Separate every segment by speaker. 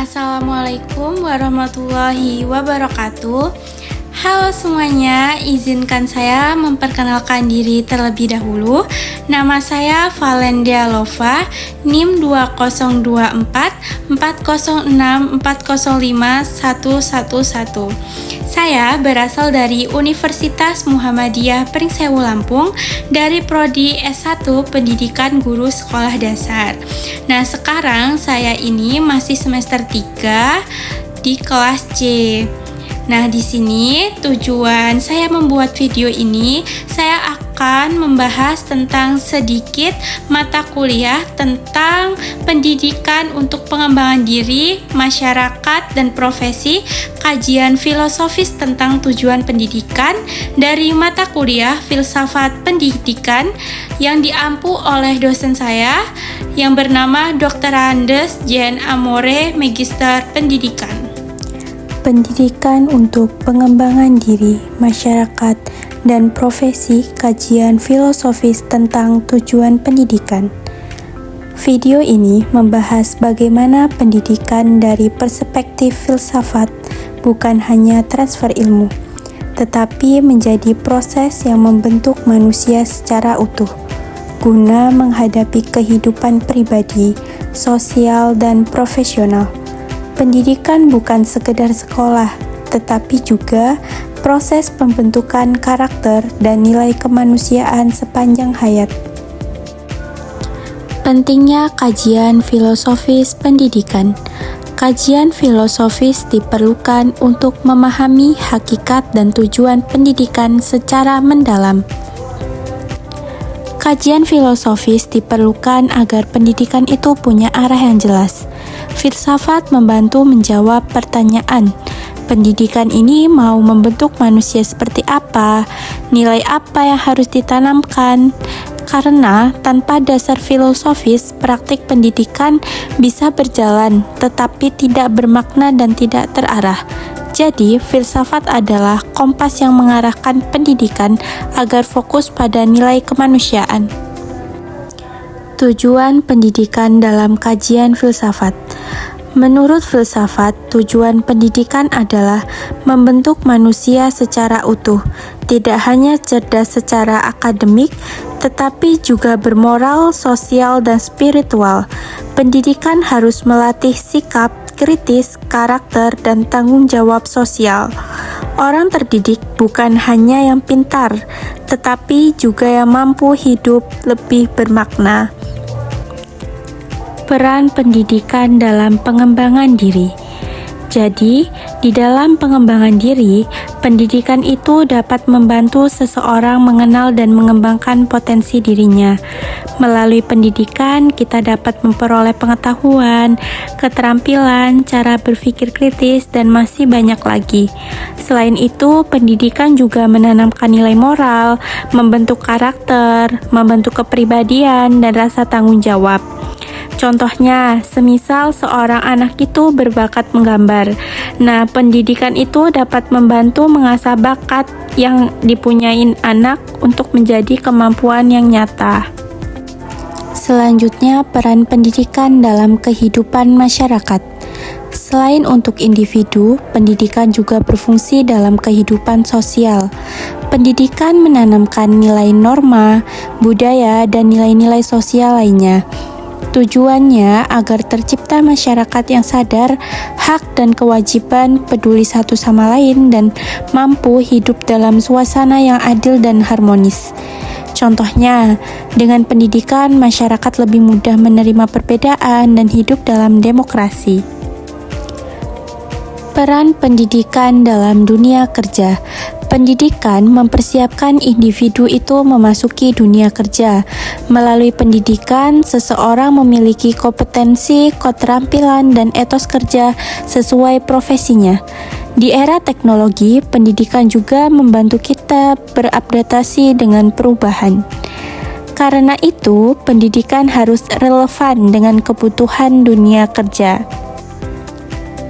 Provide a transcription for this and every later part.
Speaker 1: Assalamualaikum warahmatullahi wabarakatuh. Halo semuanya, izinkan saya memperkenalkan diri terlebih dahulu. Nama saya Valendia Lova, NIM 2024 406 405 111. Saya berasal dari Universitas Muhammadiyah Pringsewu Lampung dari Prodi S1 Pendidikan Guru Sekolah Dasar. Nah, sekarang saya ini masih semester 3 di kelas C. Nah, di sini tujuan saya membuat video ini, saya akan membahas tentang sedikit mata kuliah tentang pendidikan untuk pengembangan diri, masyarakat, dan profesi, kajian filosofis tentang tujuan pendidikan dari mata kuliah Filsafat Pendidikan yang diampu oleh dosen saya yang bernama Dr. Andes Jean Amore, Magister Pendidikan.
Speaker 2: Pendidikan untuk pengembangan diri, masyarakat, dan profesi, kajian filosofis tentang tujuan pendidikan. Video ini membahas bagaimana pendidikan dari perspektif filsafat bukan hanya transfer ilmu, tetapi menjadi proses yang membentuk manusia secara utuh, guna menghadapi kehidupan pribadi, sosial, dan profesional. Pendidikan bukan sekedar sekolah, tetapi juga proses pembentukan karakter dan nilai kemanusiaan sepanjang hayat. Pentingnya kajian filosofis pendidikan. Kajian filosofis diperlukan untuk memahami hakikat dan tujuan pendidikan secara mendalam. Kajian filosofis diperlukan agar pendidikan itu punya arah yang jelas. Filsafat membantu menjawab pertanyaan, pendidikan ini mau membentuk manusia seperti apa, nilai apa yang harus ditanamkan, karena tanpa dasar filosofis, praktik pendidikan bisa berjalan, tetapi tidak bermakna dan tidak terarah. Jadi, filsafat adalah kompas yang mengarahkan pendidikan agar fokus pada nilai kemanusiaan. Tujuan pendidikan dalam kajian filsafat. Menurut filsafat, tujuan pendidikan adalah membentuk manusia secara utuh, tidak hanya cerdas secara akademik, tetapi juga bermoral, sosial, dan spiritual. Pendidikan harus melatih sikap, kritis, karakter, dan tanggung jawab sosial. Orang terdidik bukan hanya yang pintar, tetapi juga yang mampu hidup lebih bermakna. Peran pendidikan dalam pengembangan diri. Jadi, di dalam pengembangan diri, pendidikan itu dapat membantu seseorang mengenal dan mengembangkan potensi dirinya. Melalui pendidikan, kita dapat memperoleh pengetahuan, keterampilan, cara berpikir kritis, dan masih banyak lagi. Selain itu, pendidikan juga menanamkan nilai moral, membentuk karakter, membentuk kepribadian, dan rasa tanggung jawab. Contohnya, semisal seorang anak itu berbakat menggambar. Nah, pendidikan itu dapat membantu mengasah bakat yang dipunyain anak untuk menjadi kemampuan yang nyata. Selanjutnya, peran pendidikan dalam kehidupan masyarakat. Selain untuk individu, pendidikan juga berfungsi dalam kehidupan sosial. Pendidikan menanamkan nilai norma, budaya, dan nilai-nilai sosial lainnya. Tujuannya agar tercipta masyarakat yang sadar hak dan kewajiban, peduli satu sama lain, dan mampu hidup dalam suasana yang adil dan harmonis. Contohnya, dengan pendidikan, masyarakat lebih mudah menerima perbedaan dan hidup dalam demokrasi. Peran pendidikan dalam dunia kerja. Pendidikan mempersiapkan individu itu memasuki dunia kerja. Melalui pendidikan, seseorang memiliki kompetensi, keterampilan, dan etos kerja sesuai profesinya. Di era teknologi, pendidikan juga membantu kita beradaptasi dengan perubahan. Karena itu, pendidikan harus relevan dengan kebutuhan dunia kerja.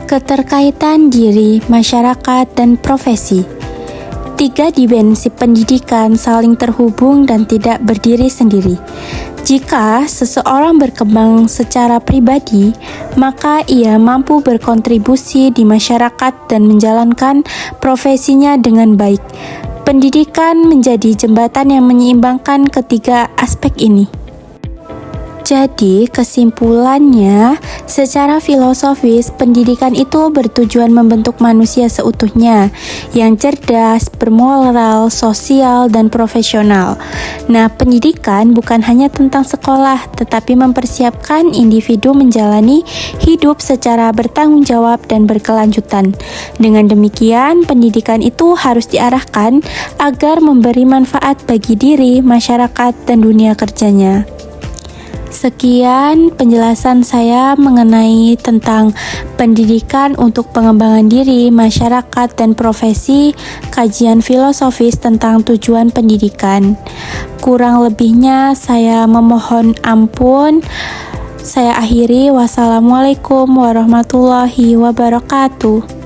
Speaker 2: Keterkaitan diri, masyarakat, dan profesi. Tiga dimensi pendidikan saling terhubung dan tidak berdiri sendiri. Jika seseorang berkembang secara pribadi, maka ia mampu berkontribusi di masyarakat dan menjalankan profesinya dengan baik. Pendidikan menjadi jembatan yang menyeimbangkan ketiga aspek ini. Jadi, kesimpulannya, secara filosofis, pendidikan itu bertujuan membentuk manusia seutuhnya, yang cerdas, bermoral, sosial, dan profesional. Nah, pendidikan bukan hanya tentang sekolah, tetapi mempersiapkan individu menjalani hidup secara bertanggung jawab dan berkelanjutan. Dengan demikian, pendidikan itu harus diarahkan agar memberi manfaat bagi diri, masyarakat, dan dunia kerjanya. Sekian penjelasan saya mengenai tentang pendidikan untuk pengembangan diri, masyarakat, dan profesi, kajian filosofis tentang tujuan pendidikan. Kurang lebihnya saya memohon ampun. Saya akhiri, wassalamualaikum warahmatullahi wabarakatuh.